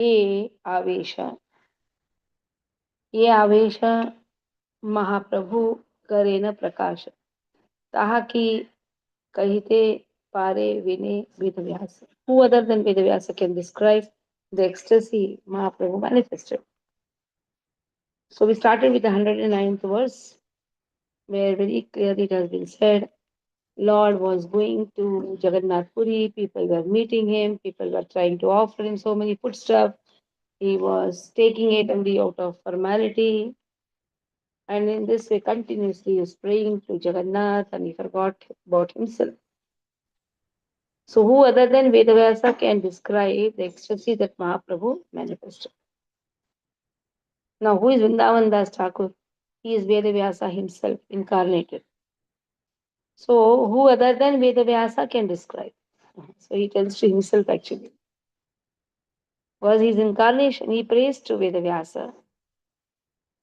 आवेश ये आवेश महाप्रभु करे न प्रकाश ताहा की कहते पारे विने Vedavyasa. Who other than Vedavyasa can describe the ecstasy Mahaprabhu manifested? So we started with the 109th verse, where very clearly it has been said, Lord was going to Jagannath Puri, people were meeting him, people were trying to offer him so many foodstuff. He was taking it only out of formality. And in this way, continuously he was praying to Jagannath and he forgot about himself. So who other than Vedavyasa can describe the ecstasy that Mahaprabhu manifested? Now, who is Vrindavan Das Thakur? He is Vedavyasa himself, incarnated. So, who other than Vedavyasa can describe? So, he tells to himself actually. Was his incarnation, he prays to Vedavyasa.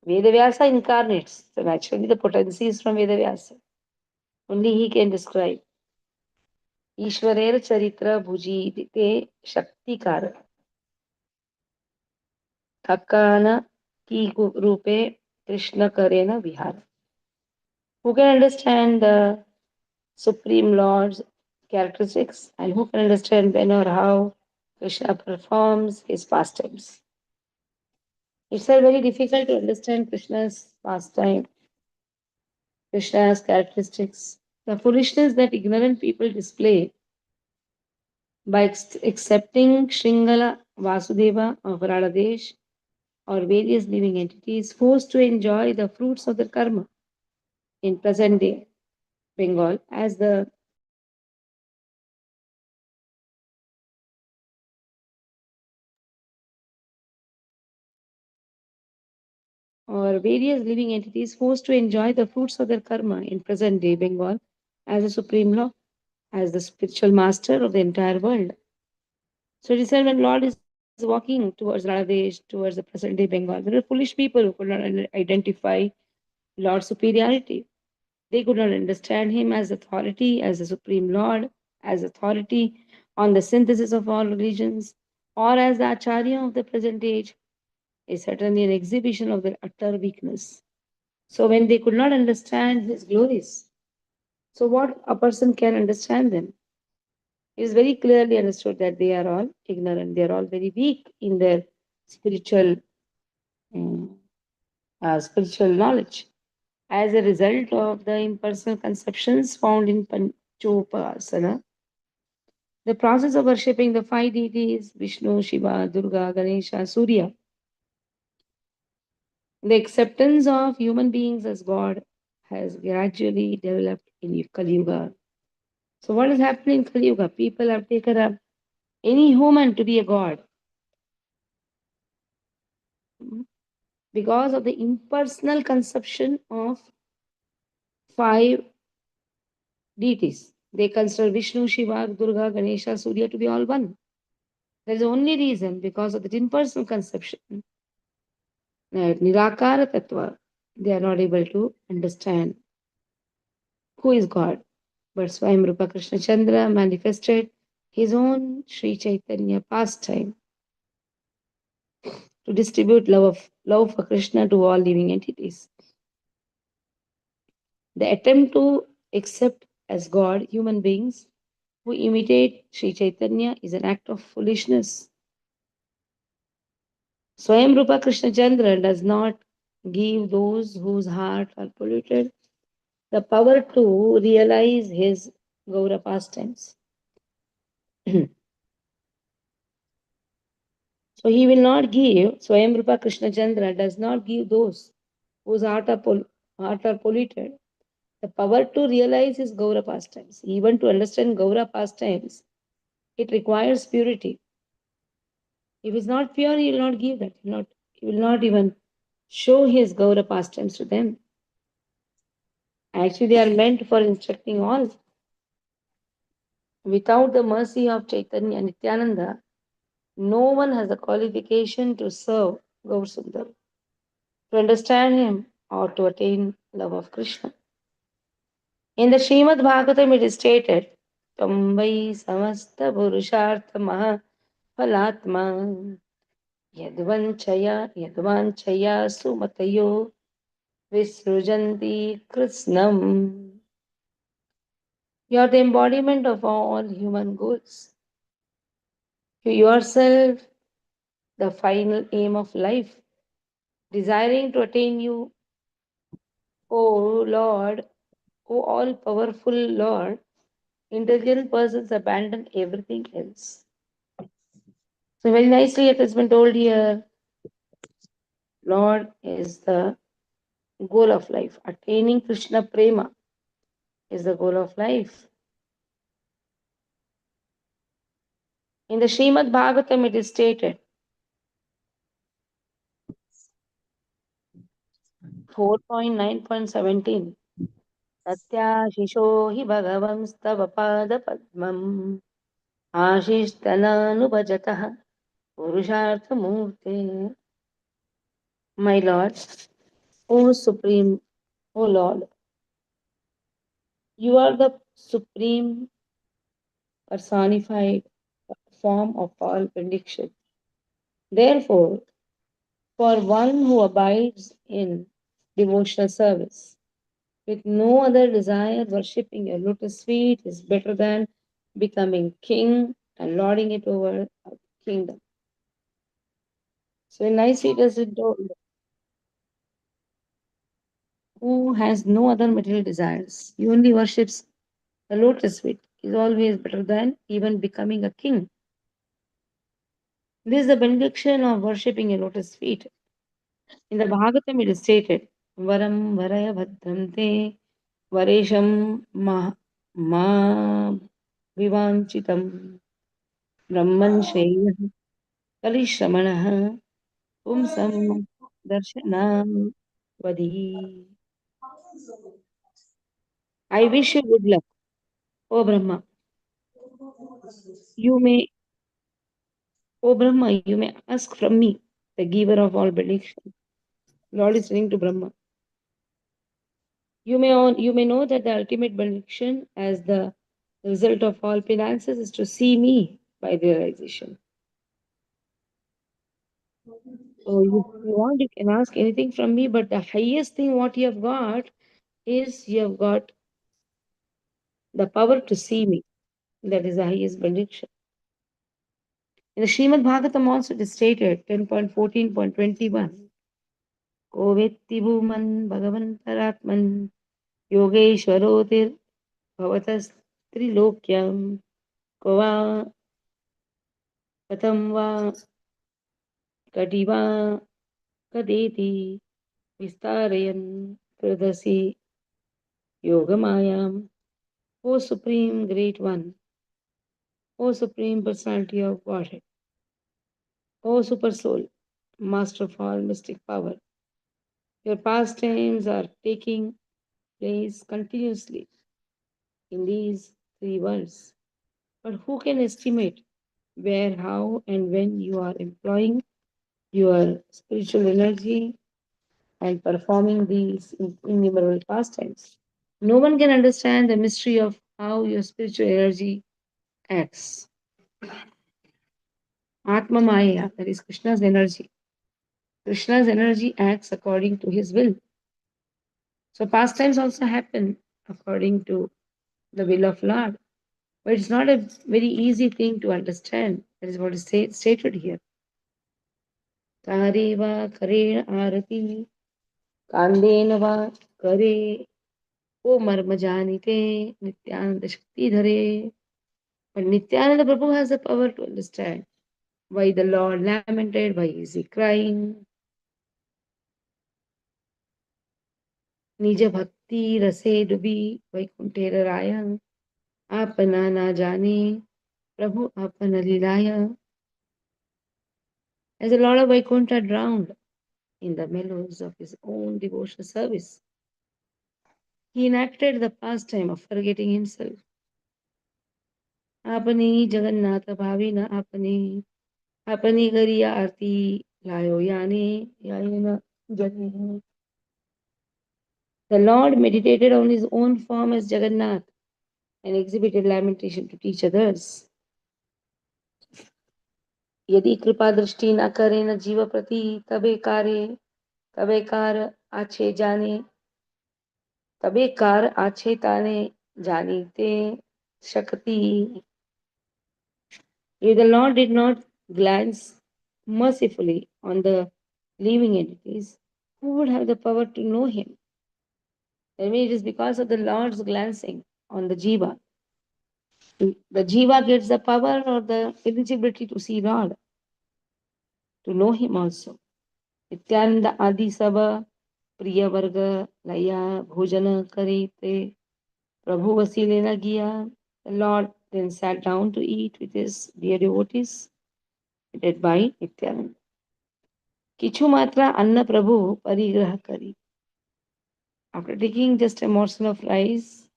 Vedavyasa incarnates. So, naturally, the potency is from Vedavyasa. Only he can describe. Ishwarer Charitra Bhujite Shaktikara. Thakana ki rupe Krishna Karena Vihara. Who can understand the Supreme Lord's characteristics and who can understand when or how Krishna performs his pastimes? It's very difficult to understand Krishna's pastime, Krishna's characteristics. The foolishness that ignorant people display by accepting Shringala Vasudeva of Radhadesh or various living entities forced to enjoy the fruits of their karma in present day Bengal as the or various living entities forced to enjoy the fruits of their karma in present day Bengal as a supreme law, as the spiritual master of the entire world. So it is said when Lord is walking towards Radhadesh, towards the present day Bengal, there were foolish people who could not identify Lord's superiority. They could not understand him as authority, as the supreme Lord, as authority on the synthesis of all religions, or as the Acharya of the present age, is certainly an exhibition of their utter weakness. So when they could not understand his glories, so what a person can understand them? It is very clearly understood that they are all ignorant. They are all very weak in their spiritual um, spiritual knowledge. As a result of the impersonal conceptions found in Panchopasana, the process of worshipping the five deities Vishnu, Shiva, Durga, Ganesha, Surya, the acceptance of human beings as God has gradually developed in Kali Yuga. So what is happening in Kali Yuga? People have taken up any human to be a god because of the impersonal conception of five deities. They consider Vishnu, Shiva, Durga, Ganesha, Surya to be all one. That is the only reason because of that impersonal conception. Nirakara Tattva, they are not able to understand who is God. But Swayam Rupa Krishna Chandra manifested his own Shri Chaitanya pastime to distribute love for Krishna to all living entities. The attempt to accept as God human beings who imitate Sri Chaitanya is an act of foolishness. Swayam Rupa Krishna Chandra does not give those whose hearts are polluted the power to realize his Gaura pastimes. So he will not give, Swayam Rupa Krishna Chandra does not give those whose heart are polluted the power to realize his Gaura pastimes. Even to understand Gaura pastimes, it requires purity. If it's not pure, he will not give that. He will not even show his Gaura pastimes to them. Actually, they are meant for instructing all. Without the mercy of Chaitanya and Nityananda, no one has the qualification to serve Gaur Sundar, to understand him, or to attain love of Krishna. In the Srimad Bhagavatam, it is stated, Tamvai samasta purushartha maha phalatma यद्वाञ्छया सुमतयो visrujanti krishnam. You are the embodiment of all human goods. You yourself, the final aim of life, desiring to attain you, O Lord, O all powerful Lord. Intelligent persons abandon everything else. So, very nicely, it has been told here Lord is the goal of life. Attaining Krishna Prema is the goal of life. In the Srimad Bhagavatam, it is stated 4.9.17 Satyashisho hi bhagavanstava pada padmam Ashishtananubhajatah Purusharthamurte. My Lord, O Supreme, O Lord, you are the supreme personified form of all benediction. Therefore, for one who abides in devotional service, with no other desire, worshipping your lotus feet is better than becoming king and lording it over a kingdom. So in nice it is told, who has no other material desires, he only worships the lotus feet, is always better than even becoming a king. This is the benediction of worshipping a lotus feet. In the Bhagavatam it is stated, Varam Varaya Bhadram Te Varesham Ma Vivanchitam Brahman Shreya Kalishramanah Pumsam Darshanam Vadi. I wish you good luck, O Brahma. You may, O Brahma, you may ask from me, the giver of all benediction. Lord is saying to Brahma. You may know that the ultimate benediction as the result of all penances is to see me by realization. So if you want, you can ask anything from me, but the highest thing what you have got is you have got the power to see me. That is the highest benediction. In the Srimad Bhagavatam also it is stated 10.14.21. Kovetti bhuman bhagavan paratman yogeshwarotir bhavatas trilokyam kova katam va kadiva kadeti vistarayan pradasi yogamayam. O Supreme Great One, O Supreme Personality of Godhead, O Super Soul, Master of all mystic power, your pastimes are taking place continuously in these three worlds. But who can estimate where, how, and when you are employing your spiritual energy and performing these innumerable pastimes? No one can understand the mystery of how your spiritual energy acts. Atma Maya, that is Krishna's energy. Krishna's energy acts according to his will. So pastimes also happen according to the will of Lord. But it's not a very easy thing to understand. That is what is stated here. Tareva kare arati kandenava kare o marma janite nityananda shakti dhare. But Nityananda Prabhu has the power to understand why the Lord lamented, why is he crying. Nija bhakti rase dubi vaikuntera raya apana na jane Prabhu apana lilaya. As the Lord of Vaikuntha drowned in the mellows of his own devotional service, he enacted the pastime of forgetting himself. Apani Jagannatha Bhavina Apani Apani Gariya Arti Layo Yani Yayana Jani. The Lord meditated on his own form as Jagannath and exhibited lamentation to teach others. यदि कृपा दृष्टि न करे न जीव प्रति, तबे car आछे जाने, तबे कार आछे ताने जानीते शक्ति. If the Lord did not glance mercifully on the living entities, who would have the power to know him? I mean, it is because of the Lord's glancing on the jiva. The jiva gets the power or the eligibility to see Lord, to know him also. Nityananda Adi Sabha Priya Varga Laya Bhojana Karite Prabhu Vasilena Giya. The Lord then sat down to eat with his dear devotees, led by Nityananda. Kichu matra anna Prabhu parigraha kari. After taking just a morsel of rice,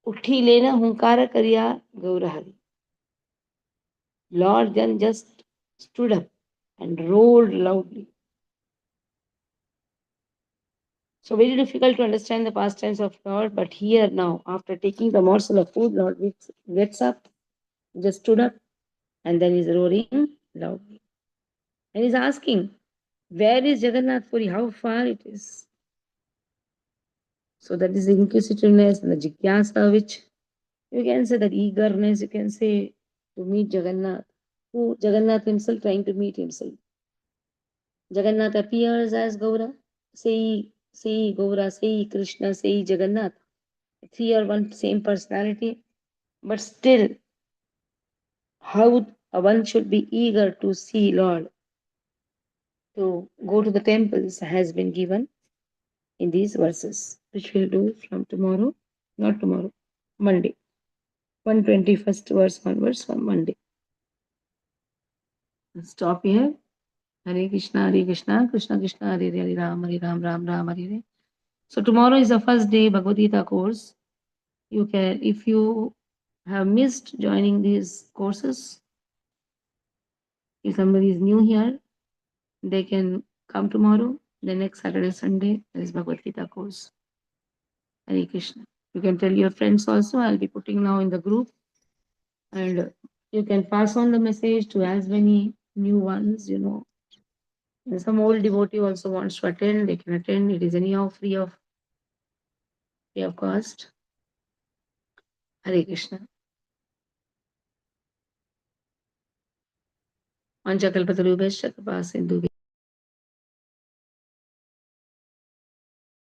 uthi lena hunkara kariya gaurahari. Lord then just stood up and roared loudly. So very difficult to understand the pastimes of Lord, but here now, after taking the morsel of food, Lord gets up, just stood up, and then is roaring loudly. And he's asking, where is Jagannath Puri? How far it is? So that is the inquisitiveness and the jigyasa, which you can say that eagerness, you can say to meet Jagannath, who Jagannath himself trying to meet himself. Jagannath appears as Gaura, say Gaura, say Krishna, say Jagannath. Three are one same personality, but still, how one should be eager to see Lord, to go to the temples has been given in these verses, which we'll do from tomorrow, not tomorrow, Monday. 121st verse onwards from Monday. Let's stop here. Hare Krishna, Krishna Krishna, Hare Ram, Ram, Hare Hare. So tomorrow is the first day Bhagavad Gita course. You can, if you have missed joining these courses, if somebody is new here, they can come tomorrow. The next Saturday, Sunday, there is Bhagavad Gita course. Hare Krishna. You can tell your friends also. I'll be putting now in the group. And you can pass on the message to as many new ones, you know. And some old devotee also wants to attend, they can attend. It is anyhow free of cost. Hare Krishna. Panchakalpatarubhasya kripa sindhu